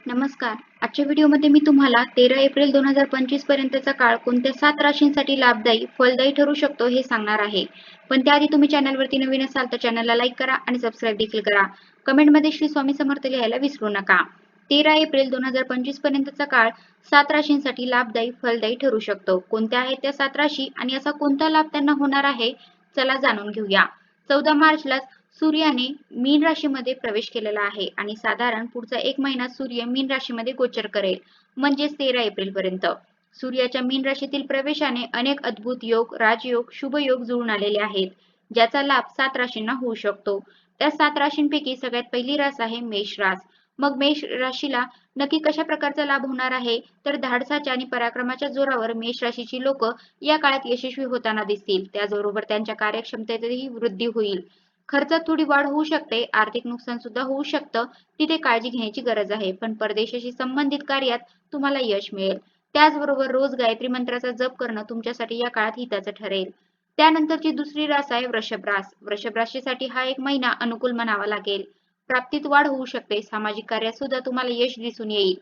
नमस्कार. आजच्या व्हिडिओमध्ये मी तुम्हाला 13 एप्रिल 2025 पर्यंतचा काळ कोणत्या 7 राशींसाठी लाभदायी, फलदायी ठरू शकतो हे सांगणार आहे. पण त्याआधी तुम्ही चॅनलवरती नवीन असाल तर चॅनलला लाईक करा आणि सबस्क्राईब देखील करा. कमेंटमध्ये श्री स्वामी समर्थ लिहायला विसरू नका. 13 एप्रिल 2025 पर्यंतचा काळ 7 राशींसाठी लाभदायी, फलदायी ठरू शकतो. कोणत्या आहेत त्या 7 राशी आणि असा कोणता लाभ त्यांना होणार आहे? चला जाणून घेऊया. 14 मार्चला सूर्याने मीन राशीमध्ये प्रवेश केलेला आहे आणि साधारण पुढचा 1 महिना सूर्य मीन राशीमध्ये गोचर करेल, म्हणजेच 13 एप्रिल पर्यंत. सूर्याच्या मीन राशीतील प्रवेशाने अनेक अद्भुत योग, राजयोग, शुभयोग जुळून आलेले आहेत, ज्याचा लाभ 7 राशींना होऊ शकतो. त्या 7 राशींपैकी सगळ्यात पहिली रास आहे मेष रास. मग मेष राशीला नक्की कशा प्रकारचा लाभ होणार आहे? तर धाडसाच्या आणि पराक्रमाच्या जोरावर मेष राशीची लोक या काळात यशस्वी होताना दिसतील. त्याचबरोबर त्यांच्या कार्यक्षमतेतही वृद्धी होईल. खर्चात थोडी वाढ होऊ शकते, आर्थिक नुकसान सुद्धा होऊ शकतं, तिथे काळजी घेण्याची गरज आहे. पण परदेशाशी संबंधित कार्यात तुम्हाला यश मिळेल. त्याचबरोबर रोज गायत्री मंत्राचा जप करणं तुमच्यासाठी या काळात हिताचं ठरेल. त्यानंतरची दुसरी रास आहे वृषभ रास. वृषभ राशीसाठी हा एक महिना अनुकूल म्हणावा लागेल. प्राप्तीत वाढ होऊ शकते, सामाजिक कार्यात सुद्धा तुम्हाला यश दिसून येईल.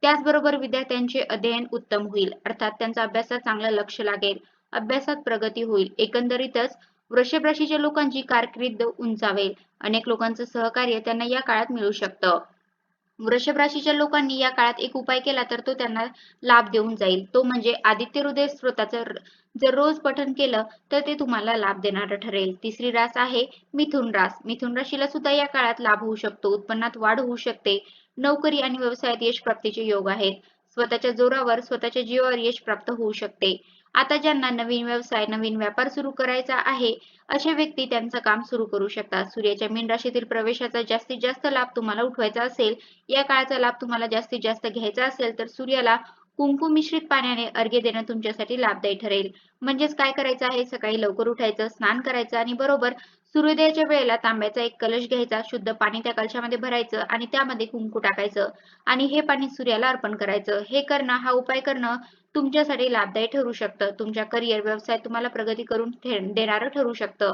त्याचबरोबर विद्यार्थ्यांचे अध्ययन उत्तम होईल, अर्थात त्यांचा अभ्यासात चांगलं लक्ष लागेल, अभ्यासात प्रगती होईल. एकंदरीतच वृषभ राशीच्या लोकांची कारकीर्द उंचावेल. अनेक लोकांचं सहकार्य त्यांना या काळात मिळू शकतं. वृषभ राशीच्या लोकांनी या काळात एक उपाय केला तर तो त्यांना लाभ देऊन जाईल. तो म्हणजे आदित्य हृदय स्तोत्राचं जर रोज पठण केलं तर ते तुम्हाला लाभ देणारं ठरेल. तिसरी रास आहे मिथुन रास. मिथुन राशीला सुद्धा या काळात लाभ होऊ शकतो, उत्पन्नात वाढ होऊ शकते, नोकरी आणि व्यवसायात यश प्राप्तीचे योग आहेत. स्वतःच्या जोरावर, स्वतःच्या जीवावर यश प्राप्त होऊ शकते. आता ज्यांना नवीन व्यवसाय, नवीन व्यापार सुरू करायचा आहे, अशा व्यक्ती त्यांचं काम सुरू करू शकतात. सूर्याच्या मीन राशीतील प्रवेशाचा जास्तीत जास्त लाभ तुम्हाला उठवायचा असेल, या काळाचा लाभ तुम्हाला जास्तीत जास्त घ्यायचा असेल तर सूर्याला कुंकू मिश्रित पाण्याने अर्घ्य देणं तुमच्यासाठी लाभदायी ठरेल. म्हणजेच काय करायचं आहे? सकाळी लवकर उठायचं, स्नान करायचं आणि बरोबर सूर्योदयाच्या वेळेला तांब्याचा एक कलश घ्यायचा, शुद्ध पाणी त्या कलशामध्ये भरायचं आणि त्यामध्ये कुंकू टाकायचं आणि हे पाणी सूर्याला अर्पण करायचं. हे करणं, हा उपाय करणं तुमच्यासाठी लाभदायी ठरू शकतं. तुमच्या करिअर, व्यवसाय तुम्हाला प्रगती करून देणारं ठरू शकतं.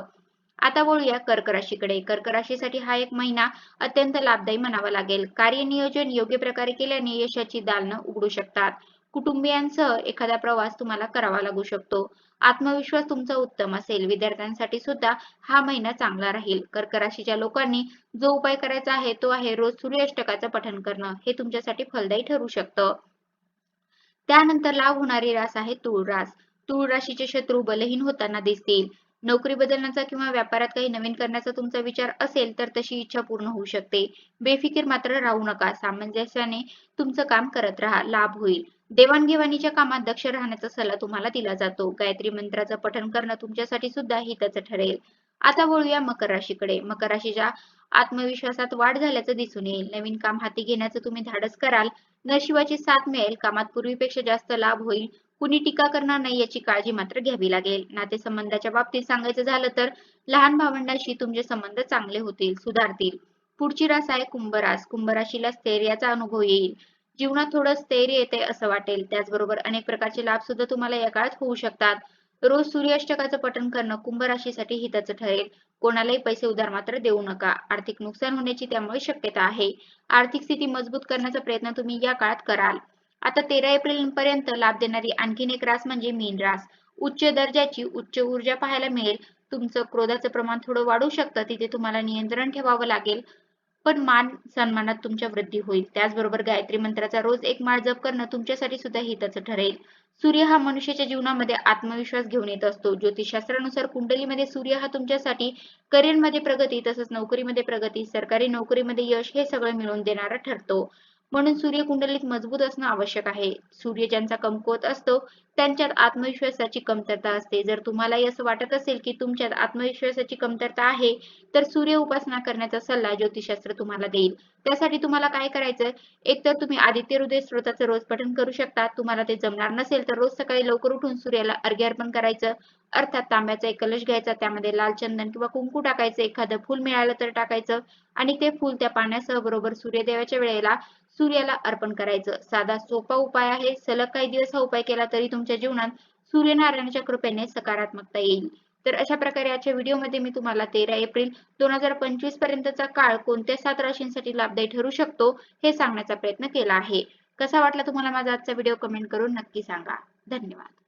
आता वळूया कर्क राशीकडे. कर्क राशीसाठी हा एक महिना अत्यंत लाभदायी म्हणावा लागेल. कार्यनियोजन योग्य प्रकारे केल्याने यशाची दालनं उघडू शकतात. कुटुंबियांसह एखादा प्रवास तुम्हाला करावा लागू शकतो. आत्मविश्वास तुमचा उत्तम असेल. विद्यार्थ्यांसाठी सुद्धा हा महिना चांगला राहील. कर्क राशीच्या लोकांनी जो उपाय करायचा आहे तो आहे रोज सूर्याष्टकाचं पठण करणं. हे तुमच्यासाठी फलदायी ठरू शकतं. त्यानंतर लाभ होणारी रास आहे तूळ रास. तूळ राशीचे शत्रू बलहीन होताना दिसतील. नोकरी बदलण्याचा किंवा व्यापारात काही नवीन करण्याचा तुमचा विचार असेल तर तशी इच्छा पूर्ण होऊ शकते. बेफिकीर मात्र राहू नका. सामंजस्याने तुमचं काम करत राहा, लाभ होईल. देवाणघेवाणीच्या कामात दक्ष राहण्याचा सल्ला तुम्हाला दिला जातो. गायत्री मंत्राचं पठण करणं तुमच्यासाठी सुद्धा हिताचं ठरेल. आता वळूया मकर राशीकडे. मकर राशीच्या आत्मविश्वासात वाढ झाल्याचं दिसून येईल. नवीन काम हाती घेण्याचं तुम्ही धाडस कराल. नशिबाची साथ मिळेल. कामात पूर्वीपेक्षा जास्त लाभ होईल. कुणी टीका करणार नाही याची काळजी मात्र घ्यावी लागेल. नातेसंबंधाच्या बाबतीत सांगायचं झालं तर लहान भावंडांशी तुमचे संबंध चांगले होतील, सुधारतील. पुढची रास आहे कुंभ रास. कुंभ राशीला स्थैर्याचा अनुभव येईल. जीवनात थोडं स्थैर्य येते असं वाटेल. त्याचबरोबर अनेक प्रकारचे लाभ सुद्धा तुम्हाला या काळात होऊ शकतात. रोज सूर्याष्टकाचं पठण करणं कुंभ राशीसाठी हिताचं ठरेल. कोणालाही पैसे उधार मात्र देऊ नका. आर्थिक नुकसान होण्याची त्यामुळे शक्यता आहे. आर्थिक स्थिती मजबूत करण्याचा प्रयत्न तुम्ही या काळात कराल. आता 13 एप्रिल पर्यंत लाभ देणारी आणखीन एक रास म्हणजे मीन रास. उच्च दर्जाची उच्च ऊर्जा पाहायला मिळेल. तुमचं क्रोधाचं प्रमाण थोडं वाढू शकतं, तिथे तुम्हाला नियंत्रण ठेवावं लागेल. पण मान सन्मानात तुमच्या वृद्धी होईल. त्याचबरोबर गायत्री मंत्राचा रोज एक माळ जप करणं तुमच्यासाठी सुद्धा हिताचं ठरेल. सूर्य हा मनुष्याच्या जीवनामध्ये आत्मविश्वास घेऊन येत असतो. ज्योतिषशास्त्रानुसार कुंडलीमध्ये सूर्य हा तुमच्यासाठी करिअरमध्ये प्रगती, तसंच नोकरीमध्ये प्रगती, सरकारी नोकरीमध्ये यश हे सगळं मिळवून देणारा ठरतो. म्हणून सूर्य कुंडलीत मजबूत असणं आवश्यक आहे. सूर्य ज्यांचा कमकुवत असतो त्यांच्यात आत्मविश्वासाची कमतरता असते. जर तुम्हालाही असं वाटत असेल की तुमच्यात आत्मविश्वासाची कमतरता आहे, तर सूर्य उपासना करण्याचा सल्ला ज्योतिषशास्त्र तुम्हाला देईल. त्यासाठी तुम्हाला काय करायचं? एकतर तुम्ही आदित्य हृदय स्तोत्राचं रोज पठण करू शकता. तुम्हाला ते जमणार नसेल तर रोज सकाळी लवकर उठून सूर्याला अर्घ्य अर्पण करायचं. अर्थात तांब्याचा एक कलश घ्यायचा, त्यामध्ये लाल चंदन किंवा कुंकू टाकायचं, एखादं फूल मिळालं तर टाकायचं आणि ते फूल त्या पाण्यासह बरोबर सूर्योदयाच्या वेळेला सूर्याला अर्पण करायचं. साधा सोपा उपाय आहे. सलग काही दिवस हा उपाय केला तरी तुमच्या जीवनात सूर्यनारायणाच्या कृपेने सकारात्मकता येईल. तर अशा प्रकारे आजच्या व्हिडिओमध्ये मी तुम्हाला 13 एप्रिल 2025 पर्यंतचा काळ कोणत्या 7 राशींसाठी लाभदायी ठरू शकतो हे सांगण्याचा प्रयत्न केला आहे. कसा वाटला तुम्हाला माझा आजचा व्हिडिओ कमेंट करून नक्की सांगा. धन्यवाद.